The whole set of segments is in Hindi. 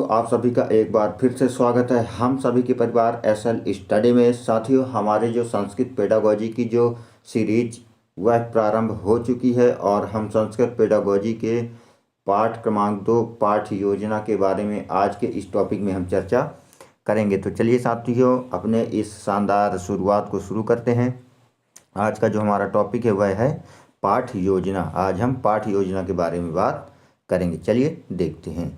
तो आप सभी का एक बार फिर से स्वागत है हम सभी के परिवार एसएल स्टडी में। साथियों, हमारे जो संस्कृत पेडागोजी की जो सीरीज वह प्रारंभ हो चुकी है और हम संस्कृत पेडागोजी के पाठ क्रमांक 2 पाठ योजना के बारे में आज के इस टॉपिक में हम चर्चा करेंगे। तो चलिए साथियों, अपने इस शानदार शुरुआत को शुरू करते हैं। आज का जो हमारा टॉपिक है वह है पाठ योजना। आज हम पाठ योजना के बारे में बात करेंगे। चलिए देखते हैं।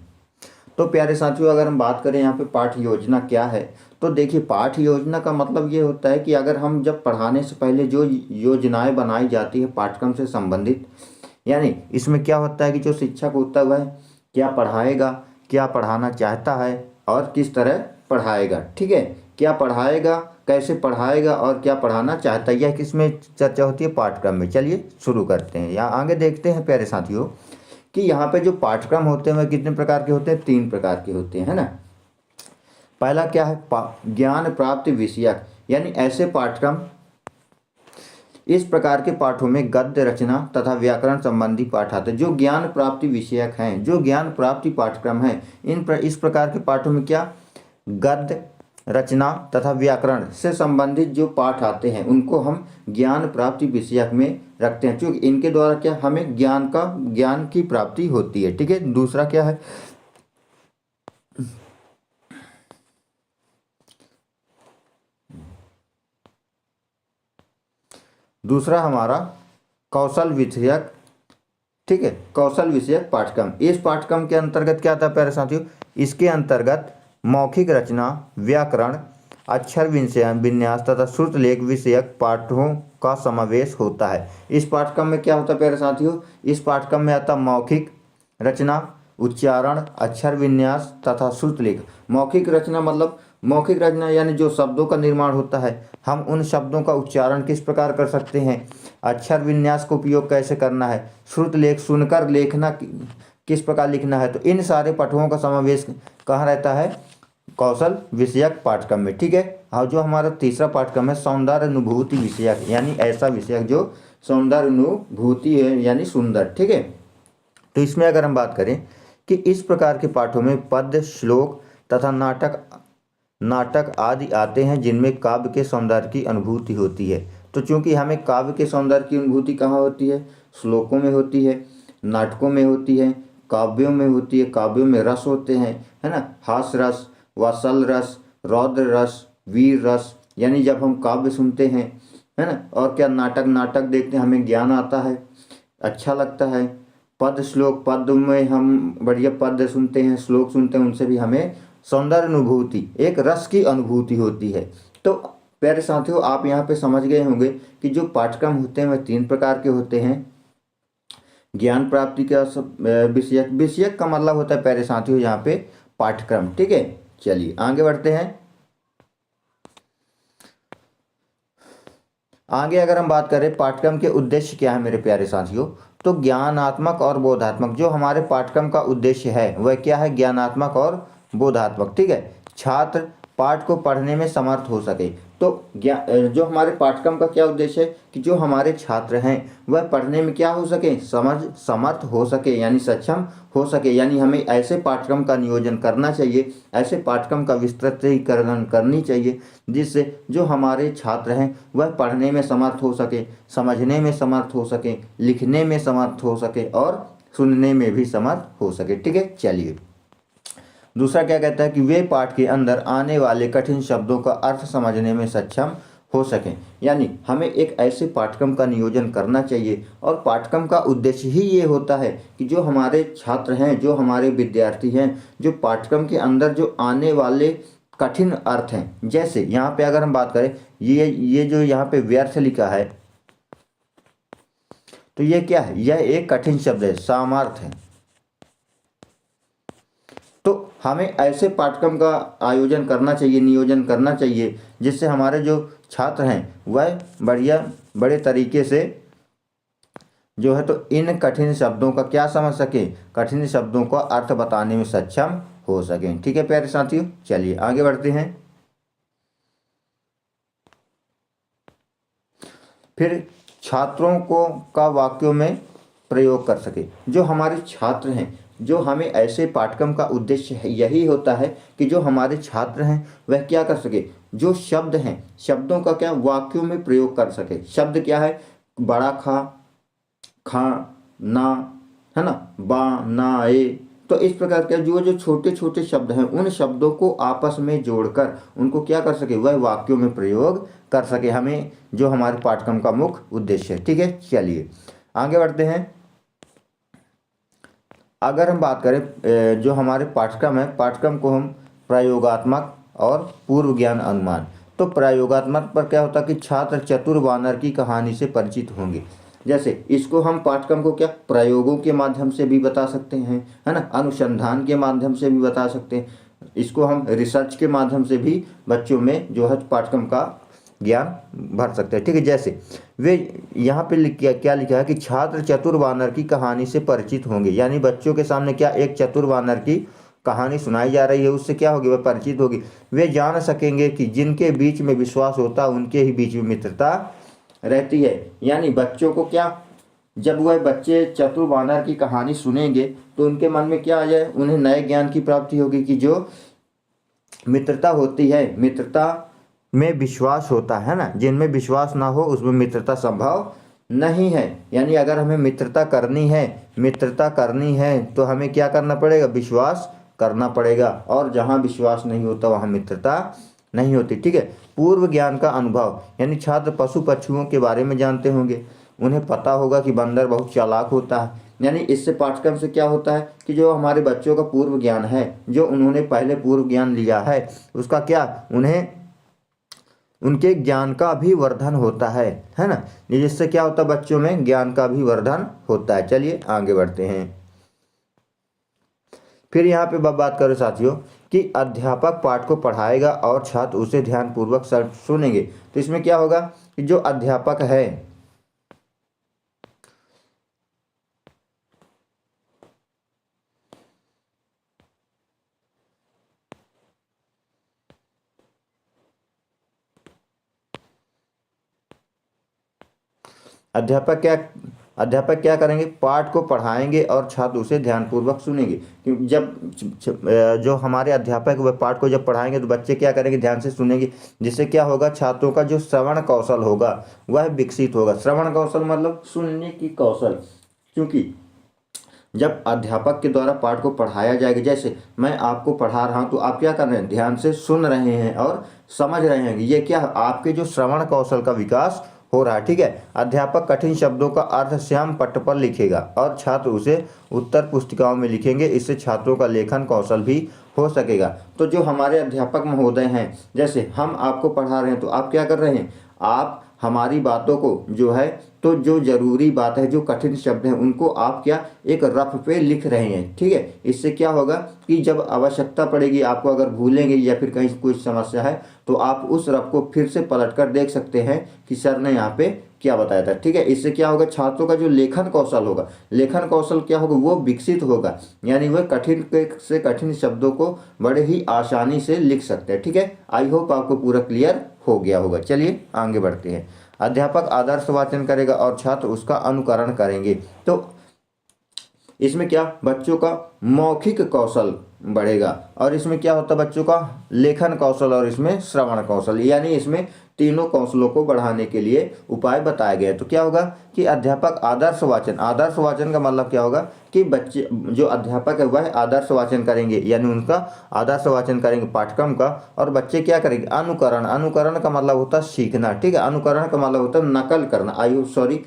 तो प्यारे साथियों, अगर हम बात करें यहाँ पे पाठ योजना क्या है, तो देखिए पाठ योजना का मतलब ये होता है कि अगर हम जब पढ़ाने से पहले जो योजनाएं बनाई जाती है पाठ्यक्रम से संबंधित, यानी इसमें क्या होता है कि जो शिक्षक होता है वह क्या पढ़ाएगा, क्या पढ़ाना चाहता है और किस तरह पढ़ाएगा। ठीक है, क्या पढ़ाएगा, कैसे पढ़ाएगा और क्या पढ़ाना चाहता है, यह किस में चर्चा होती है, पाठ्यक्रम में। चलिए शुरू करते हैं। यहाँ आगे देखते हैं प्यारे साथियों कि यहाँ पे जो पाठ्यक्रम होते हैं वह कितने प्रकार के होते हैं, 3 प्रकार के होते हैं, है ना। पहला क्या है, ज्ञान प्राप्ति विषयक, यानी ऐसे पाठ्यक्रम, इस प्रकार के पाठों में गद्य रचना तथा व्याकरण संबंधी पाठ आते हैं जो ज्ञान प्राप्ति विषयक हैं। जो ज्ञान प्राप्ति पाठ्यक्रम हैं, इस प्रकार के पाठों में क्या गद्य रचना तथा व्याकरण से संबंधित जो पाठ आते हैं उनको हम ज्ञान प्राप्ति विषयक में रखते हैं, क्योंकि इनके द्वारा क्या हमें ज्ञान की प्राप्ति होती है। ठीक है, दूसरा क्या है, दूसरा हमारा कौशल विषयक। ठीक है, कौशल विषयक पाठ्यक्रम। इस पाठ्यक्रम के अंतर्गत क्या आता है प्यारे साथियों, इसके अंतर्गत मौखिक रचना, व्याकरण, अक्षर विन्यास तथा श्रुतलेख विषयक पाठों का समावेश होता है। इस पाठ्यक्रम में क्या होता है प्यारे साथियों, इस पाठ्यक्रम में आता मौखिक रचना, उच्चारण, अक्षर विन्यास तथा श्रुतलेख। मौखिक रचना मतलब मौखिक रचना यानी जो शब्दों का निर्माण होता है, हम उन शब्दों का उच्चारण किस प्रकार कर सकते हैं, अक्षर विन्यास का उपयोग कैसे करना है, श्रुतलेख सुनकर लेखना किस प्रकार लिखना है। तो इन सारे पाठों का समावेश कहाँ रहता है, कौशल विषयक पाठ्यक्रम में। ठीक है, और जो हमारा तीसरा पाठ्यक्रम है सौंदर्य अनुभूति विषयक, यानी ऐसा विषयक जो सौंदर्य अनुभूति है यानी सुंदर। ठीक है, तो इसमें अगर हम बात करें कि इस प्रकार के पाठों में पद्य, श्लोक तथा नाटक आदि आते हैं जिनमें काव्य के सौंदर्य की अनुभूति होती है। तो चूंकि हमें काव्य के सौंदर्य की अनुभूति कहाँ होती है, श्लोकों में होती है, नाटकों में होती है, काव्यों में होती है। काव्यों में रस होते हैं, है ना, हास्य रस, वात्सल रस, रौद्र रस, वीर रस, यानी जब हम काव्य सुनते हैं, है ना, और क्या नाटक देखते हैं हमें ज्ञान आता है, अच्छा लगता है। पद श्लोक, पद में हम बढ़िया पद सुनते हैं, श्लोक सुनते हैं, उनसे भी हमें सौंदर्य अनुभूति, एक रस की अनुभूति होती है। तो प्यारे साथियों, आप यहाँ पे समझ गए होंगे कि जो पाठ्यक्रम होते हैं वह 3 प्रकार के होते हैं। ज्ञान प्राप्ति का विषयक का मतलब होता है प्यारे साथियों यहाँ पे पाठ्यक्रम। ठीक है, चलिए आगे बढ़ते हैं। आगे अगर हम बात करें पाठ्यक्रम के उद्देश्य क्या है मेरे प्यारे साथियों, तो ज्ञानात्मक और बोधात्मक। जो हमारे पाठ्यक्रम का उद्देश्य है वह क्या है, ज्ञानात्मक और बोधात्मक। ठीक है, छात्र पाठ को पढ़ने में समर्थ हो सके। तो जो हमारे पाठ्यक्रम का क्या उद्देश्य है कि जो हमारे छात्र हैं वह पढ़ने में क्या हो सके, समर्थ हो सके, यानी सक्षम हो सके। यानी हमें ऐसे पाठ्यक्रम का नियोजन करना चाहिए, ऐसे पाठ्यक्रम का विस्तृतीकरण करनी चाहिए जिससे जो हमारे छात्र हैं वह पढ़ने में समर्थ हो सके, समझने में समर्थ हो सके, लिखने में समर्थ हो सके और सुनने में भी समर्थ हो सके। ठीक है, चलिए दूसरा क्या कहता है कि वे पाठ के अंदर आने वाले कठिन शब्दों का अर्थ समझने में सक्षम हो सकें। यानी हमें एक ऐसे पाठ्यक्रम का नियोजन करना चाहिए और पाठ्यक्रम का उद्देश्य ही ये होता है कि जो हमारे छात्र हैं, जो हमारे विद्यार्थी हैं, जो पाठ्यक्रम के अंदर जो आने वाले कठिन अर्थ हैं, जैसे यहाँ पे अगर हम बात करें ये जो यहाँ पे व्यर्थ लिखा है, तो ये क्या है, यह एक कठिन शब्द है, सामर्थ्य है। तो हमें ऐसे पाठ्यक्रम का आयोजन करना चाहिए, नियोजन करना चाहिए जिससे हमारे जो छात्र हैं वह बड़े तरीके से जो है तो इन कठिन शब्दों का क्या समझ सके, कठिन शब्दों का अर्थ बताने में सक्षम हो सकें। ठीक है प्यारे साथियों, चलिए आगे बढ़ते हैं। फिर छात्रों को का वाक्यों में प्रयोग कर सके। जो हमारे छात्र हैं जो हमें ऐसे पाठ्यक्रम का उद्देश्य यही होता है कि जो हमारे छात्र हैं वह क्या कर सके, जो शब्द हैं शब्दों का क्या वाक्यों में प्रयोग कर सके। शब्द क्या है, बड़ा खा, खा, ना, है ना, बा, ना, ए। तो इस प्रकार के जो जो छोटे छोटे शब्द हैं उन शब्दों को आपस में जोड़कर उनको क्या कर सके, वह वाक्यों में प्रयोग कर सके, हमें जो हमारे पाठ्यक्रम का मुख्य उद्देश्य है। ठीक है, चलिए आगे बढ़ते हैं। अगर हम बात करें जो हमारे पाठ्यक्रम है, पाठ्यक्रम को हम प्रयोगात्मक और पूर्व ज्ञान अनुमान। तो प्रयोगात्मक पर क्या होता है कि छात्र चतुर वानर की कहानी से परिचित होंगे। जैसे इसको हम पाठ्यक्रम को क्या प्रयोगों के माध्यम से भी बता सकते हैं, है ना, अनुसंधान के माध्यम से भी बता सकते हैं, इसको हम रिसर्च के माध्यम से भी बच्चों में जो है पाठ्यक्रम का ज्ञान भर सकते हैं। ठीक है, जैसे वे यहाँ पे क्या लिखा है कि छात्र चतुर वानर की कहानी से परिचित होंगे, यानी बच्चों के सामने क्या एक चतुर वानर की कहानी सुनाई जा रही है, उससे क्या होगी, वह परिचित होगी। वे जान सकेंगे कि जिनके बीच में विश्वास होता उनके ही बीच में मित्रता रहती है। यानी बच्चों को क्या, जब वह बच्चे चतुर वानर की कहानी सुनेंगे तो उनके मन में क्या आ जाए, उन्हें नए ज्ञान की प्राप्ति होगी कि जो मित्रता होती है, मित्रता में विश्वास होता है ना, जिनमें विश्वास ना हो उसमें मित्रता संभव नहीं है। यानी अगर हमें मित्रता करनी है तो हमें क्या करना पड़ेगा, विश्वास करना पड़ेगा, और जहाँ विश्वास नहीं होता वहाँ मित्रता नहीं होती। ठीक है, पूर्व ज्ञान का अनुभव, यानी छात्र पशु पक्षियों के बारे में जानते होंगे, उन्हें पता होगा कि बंदर बहुत चालाक होता है। यानी इससे पाठ्यक्रम से क्या होता है कि जो हमारे बच्चों का पूर्व ज्ञान है, जो उन्होंने पहले पूर्व ज्ञान लिया है, उसका क्या उन्हें उनके ज्ञान का भी वर्धन होता है ना, जिससे क्या होता है बच्चों में ज्ञान का भी वर्धन होता है। चलिए आगे बढ़ते हैं। फिर यहाँ पे बात करें साथियों कि अध्यापक पाठ को पढ़ाएगा और छात्र उसे ध्यानपूर्वक सुनेंगे। तो इसमें क्या होगा कि जो अध्यापक है, अध्यापक क्या करेंगे, पाठ को पढ़ाएंगे और छात्र उसे ध्यानपूर्वक सुनेंगे। क्योंकि जब जो हमारे अध्यापक वह पाठ को जब पढ़ाएंगे तो बच्चे क्या करेंगे, ध्यान से सुनेंगे, जिससे क्या होगा, छात्रों का जो श्रवण कौशल होगा वह विकसित होगा। श्रवण कौशल मतलब सुनने की कौशल। क्योंकि जब अध्यापक के द्वारा पाठ को पढ़ाया जाएगा, जैसे मैं आपको पढ़ा रहा हूँ तो आप क्या कर रहे हैं, ध्यान से सुन रहे हैं और समझ रहे हैं, ये क्या आपके जो श्रवण कौशल का विकास हो रहा है। ठीक है, अध्यापक कठिन शब्दों का अर्थ श्याम पट्ट पर लिखेगा और छात्र उसे उत्तर पुस्तिकाओं में लिखेंगे। इससे छात्रों का लेखन कौशल भी हो सकेगा। तो जो हमारे अध्यापक महोदय हैं, जैसे हम आपको पढ़ा रहे हैं तो आप क्या कर रहे हैं, आप हमारी बातों को जो है, तो जो जरूरी बात है, जो कठिन शब्द हैं, उनको आप क्या एक रफ पे लिख रहे हैं। ठीक है, इससे क्या होगा कि जब आवश्यकता पड़ेगी आपको, अगर भूलेंगे या फिर कहीं कुछ समस्या है तो आप उस रफ को फिर से पलट कर देख सकते हैं कि सर ने यहाँ पे क्या बताया था। ठीक है, इससे क्या होगा, छात्रों का जो लेखन कौशल होगा, लेखन कौशल क्या होगा, वो विकसित होगा। यानी वह कठिन से कठिन शब्दों को बड़े ही आसानी से लिख सकते हैं। ठीक है, आई होप आपको पूरा क्लियर हो गया होगा। चलिए आगे बढ़ते हैं। अध्यापक आदर्श वाचन करेगा और छात्र उसका अनुकरण करेंगे। तो इसमें क्या, बच्चों का मौखिक कौशल बढ़ेगा, और इसमें क्या होता है, बच्चों का लेखन कौशल और इसमें श्रवण कौशल, यानी इसमें तीनों कौशलों को बढ़ाने के लिए उपाय बताए गए। तो क्या होगा कि अध्यापक आदर्श वाचन का मतलब क्या होगा कि बच्चे जो अध्यापक है वह आदर्श वाचन करेंगे, यानी उनका आदर्श वाचन करेंगे पाठ्यक्रम का, और बच्चे क्या करेंगे, अनुकरण का मतलब होता है सीखना। ठीक है, अनुकरण का मतलब होता है नकल करना,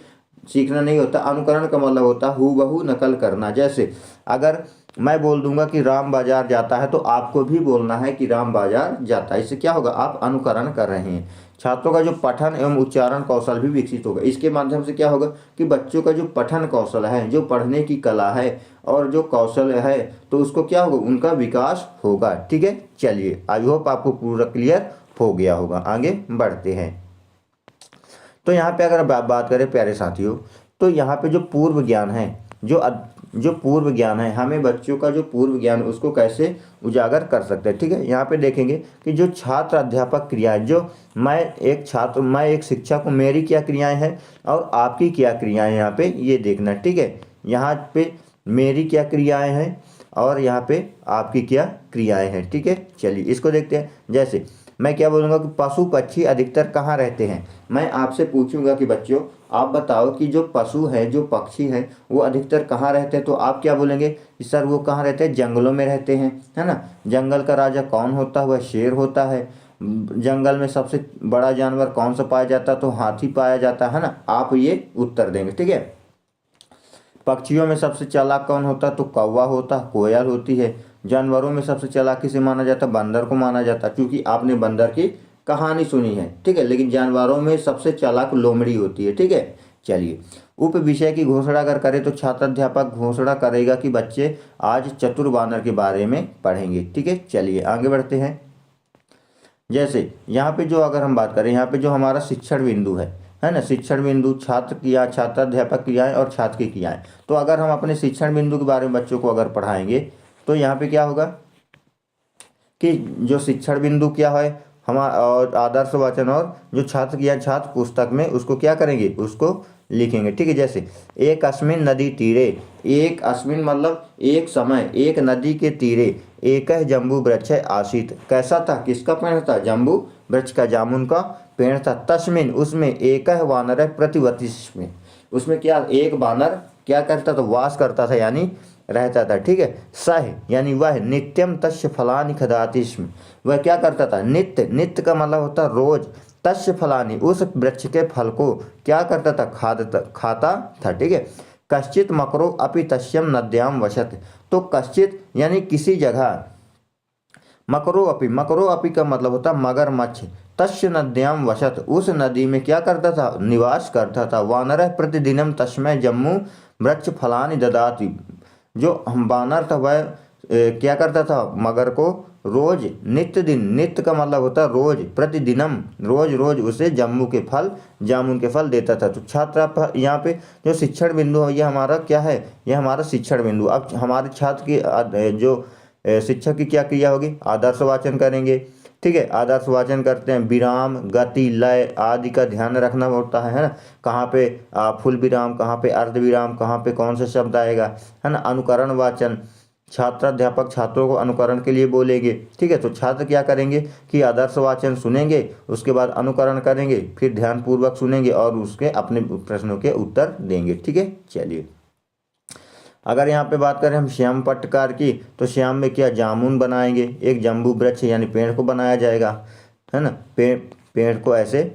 सीखना नहीं होता, अनुकरण का मतलब होता है हूबहू नकल करना। जैसे अगर मैं बोल दूंगा कि राम बाजार जाता है तो आपको भी बोलना है कि राम बाजार जाता है। इससे क्या होगा, आप अनुकरण कर रहे हैं। छात्रों का जो पठन एवं उच्चारण कौशल भी विकसित होगा। इसके माध्यम से क्या होगा कि बच्चों का जो पठन कौशल है, जो पढ़ने की कला है और जो कौशल है, तो उसको क्या होगा, उनका विकास होगा। ठीक है, चलिए आई होप आपको पूरा क्लियर हो गया होगा। आगे बढ़ते हैं। तो यहाँ पे अगर बात करें प्यारे साथियों, तो यहाँ पे जो पूर्व ज्ञान है, जो पूर्व ज्ञान है, हमें बच्चों का जो पूर्व ज्ञान उसको कैसे उजागर कर सकते हैं। ठीक है, यहाँ पे देखेंगे कि जो छात्र अध्यापक क्रियाएं, जो मैं एक शिक्षक हूँ, मेरी क्या क्रियाएं हैं और आपकी क्या क्रियाएं, यहाँ पे ये देखना। ठीक है, यहाँ पे मेरी क्या क्रियाएं हैं और यहाँ पे आपकी क्या क्रियाएं हैं। ठीक है, चलिए इसको देखते हैं। जैसे मैं क्या बोलूँगा कि पशु पक्षी अधिकतर कहाँ रहते हैं। मैं आपसे पूछूंगा कि बच्चों आप बताओ कि जो पशु है, जो पक्षी हैं, वो अधिकतर कहाँ रहते हैं। तो आप क्या बोलेंगे कि सर वो कहाँ रहते हैं, जंगलों में रहते हैं, है ना। जंगल का राजा कौन होता है, वह शेर होता है। जंगल में सबसे बड़ा जानवर कौन सा पाया जाता है, तो हाथी पाया जाता है ना। आप ये उत्तर देंगे, ठीक है। पक्षियों में सबसे चालाक कौन होता है, तो कौवा होता, कोयल होती है। जानवरों में सबसे चालाक किसे माना जाता है, बंदर को माना जाता है, क्योंकि आपने बंदर की कहानी सुनी है, ठीक है। लेकिन जानवरों में सबसे चालाक लोमड़ी होती है, ठीक है। चलिए उप विषय की घोषणा अगर करें तो छात्राध्यापक घोषणा करेगा कि बच्चे आज चतुर वानर के बारे में पढ़ेंगे, ठीक है। चलिए आगे बढ़ते हैं। जैसे यहाँ पे जो अगर हम बात करें, यहाँ पे जो हमारा शिक्षण बिंदु है ना, शिक्षण बिंदु छात्र क्रिया, छात्राध्यापक क्रियाएं और छात्र की क्रियाएं। तो अगर हम अपने शिक्षण बिंदु के बारे में बच्चों को अगर पढ़ाएंगे तो यहाँ पे क्या होगा कि जो शिक्षण बिंदु क्या है हमारा, और आदर्श वाचन और जो छात्र क्रिया छात्र पुस्तक में उसको क्या करेंगे, उसको लिखेंगे, ठीक है। जैसे एक अस्मिन नदी तीरे, एक अस्मिन मतलब एक समय, एक नदी के तीरे एक जम्बू वृक्ष आसीत। कैसा था, किसका पेड़ था, जम्बू वृक्ष का, जामुन का पेड़ था। तस्मिन उसमें एक वानर प्रतिवतिस्मिन, उसमें क्या एक वानर क्या करता था, वास करता था यानी रहता था, ठीक है। सह यानी वह, नित्यम तस्य फलानि खदाति स्म, वह क्या करता था, नित्य, नित्य का मतलब होता है रोज, तस्य फलानि उस वृक्ष के फल को क्या करता था, खाता था, ठीक है। कश्चित मकरो अपि तस्यम नद्याम वसत, तो कश्चित यानी किसी जगह, मकरो अपी का मतलब होता मगरमच्छ, तस्य नद्याम वसत उस नदी में क्या करता था, निवास करता था। वानर प्रतिदिनम तस्मय जम्मू वृक्ष फलानि ददाति, जो हम वानर था वह क्या करता था, मगर को रोज, नित्य दिन, नित्य का मतलब होता है रोज, प्रतिदिनम रोज रोज उसे जम्मू के फल, जामुन के फल देता था। तो छात्र यहाँ पे जो शिक्षण बिंदु है ये हमारा क्या है, ये हमारा शिक्षण बिंदु। अब हमारे छात्र की जो शिक्षक की क्या क्रिया होगी, आदर्श वाचन करेंगे, ठीक है। आदर्श वाचन करते हैं, विराम, गति, लय आदि का ध्यान रखना होता है ना। कहाँ पे फुल विराम, कहाँ पे अर्ध विराम, कहाँ पे कौन सा शब्द आएगा, है ना। अनुकरण वाचन, छात्राध्यापक छात्रों को अनुकरण के लिए बोलेंगे, ठीक है। तो छात्र क्या करेंगे कि आदर्श वाचन सुनेंगे, उसके बाद अनुकरण करेंगे, फिर ध्यानपूर्वक सुनेंगे और उसके अपने प्रश्नों के उत्तर देंगे, ठीक है। चलिए अगर यहाँ पे बात करें हम श्याम पट्टकार की, तो श्याम में क्या जामुन बनाएंगे, एक जम्बू वृक्ष यानी पेड़ को बनाया जाएगा, है ना। पेड़ को ऐसे,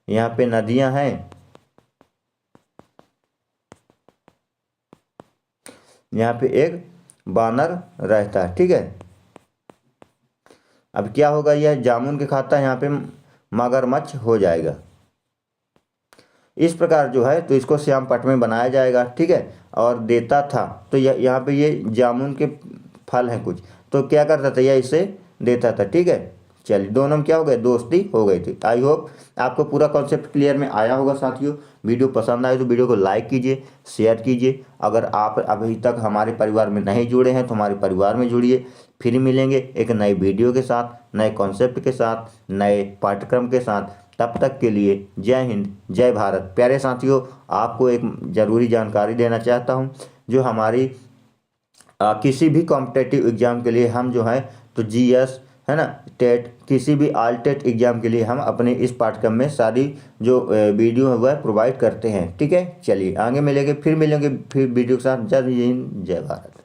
यहाँ पे नदियां हैं, यहाँ पे एक बानर रहता है, ठीक है। अब क्या होगा, यह जामुन के खाता है, यहाँ पे मगरमच्छ हो जाएगा। इस प्रकार जो है तो इसको श्याम पट में बनाया जाएगा, ठीक है। और देता था, तो यहाँ पे ये जामुन के फल हैं कुछ, तो क्या करता था, यह इसे देता था, ठीक है। चलिए दोनों में क्या हो गए, दोस्ती हो गई थी। आई होप आपको पूरा कॉन्सेप्ट क्लियर में आया होगा साथियों। वीडियो पसंद आए तो वीडियो को लाइक कीजिए, शेयर कीजिए। अगर आप अभी तक हमारे परिवार में नहीं जुड़े हैं तो हमारे परिवार में जुड़िए। फिर मिलेंगे एक नई वीडियो के साथ, नए कॉन्सेप्ट के साथ, नए पाठ्यक्रम के साथ। तब तक के लिए जय हिंद, जय भारत। प्यारे साथियों, आपको एक ज़रूरी जानकारी देना चाहता हूँ, जो हमारी किसी भी कॉम्पिटेटिव एग्जाम के लिए हम जो है तो जीएस, है ना, टेट, किसी भी ऑल टेट एग्जाम के लिए हम अपने इस पाठ्यक्रम में सारी जो वीडियो है वह प्रोवाइड करते हैं, ठीक है। चलिए आगे मिलेंगे, फिर वीडियो के साथ। जय हिंद, जय भारत।